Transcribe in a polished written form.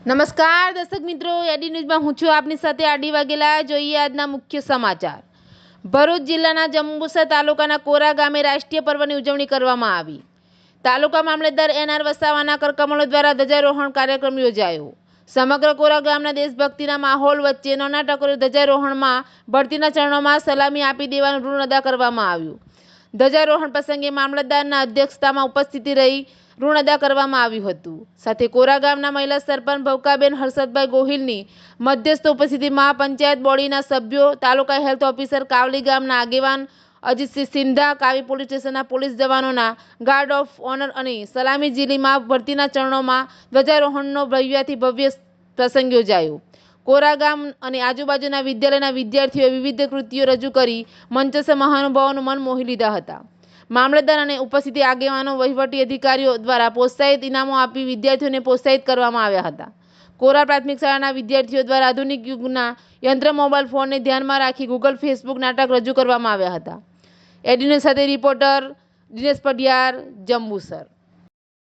નમસ્કાર દર્શક મિત્રો, એડી ન્યૂઝમાં હું છું આપની સાથે આડી વાઘેલા। જોઈએ આજના મુખ્ય સમાચાર। ભરૂચ જિલ્લાના જંબુસર તાલુકાના કોરા ગામે રાષ્ટ્રીય પર્વની ઉજવણી કરવામાં આવી। તાલુકા મામલતદાર એન.આર. વસાવાના કરકમલો દ્વારા ધ્વજારોહણ કાર્યક્રમ યોજાયો। સમગ્ર કોરા ગામના દેશભક્તિના માહોલ વચ્ચે નાના ટકોરે ધ્વજારોહણમાં ભરતીના ચરણોમાં સલામી આપી દેવાનું ઋણ અદા કરવામાં આવ્યું। ધ્વજારોહણ પ્રસંગે મામલતદારના અધ્યક્ષતામાં ઉપસ્થિતિ રહી ઋણ અદા કરવામાં આવ્યું હતું। સાથે કોરા ગામના મહિલા સરપંચ ભવકાબેન હર્ષદભાઈ ગોહિલની મધ્યસ્થ ઉપસ્થિતિમાં પંચાયત બોડીના સભ્યો, તાલુકા હેલ્થ ઓફિસર, કાવલી ગામના આગેવાન અજીતસિંહ સિંધા, કાવી પોલીસ સ્ટેશનના પોલીસ જવાનોના ગાર્ડ ઓફ ઓનર અને સલામી ઝીલીમાં ભરતીના ચરણોમાં ધ્વજારોહણનો ભવ્યથી ભવ્ય પ્રસંગ યોજાયો। કોરા ગામ અને આજુબાજુના વિદ્યાલયના વિદ્યાર્થીઓએ વિવિધ કૃતિઓ રજૂ કરી મંચસ્થ મહાનુભાવોનું મન મોહી લીધા હતા। મામલતદાર અને ઉપસ્થિત આગેવાનો, વહીવટી અધિકારીઓ દ્વારા પ્રોત્સાહિત ઇનામો આપી વિદ્યાર્થીઓને પ્રોત્સાહિત કરવામાં આવ્યા હતા। કોરા પ્રાથમિક શાળાના વિદ્યાર્થીઓ દ્વારા આધુનિક યુગના યંત્ર મોબાઈલ ફોનને ધ્યાનમાં રાખી ગૂગલ, ફેસબુક નાટક રજૂ કરવામાં આવ્યા હતા। એડીન્યૂઝ સાથે રિપોર્ટર દિનેશ પઢિયાર, જંબુસર।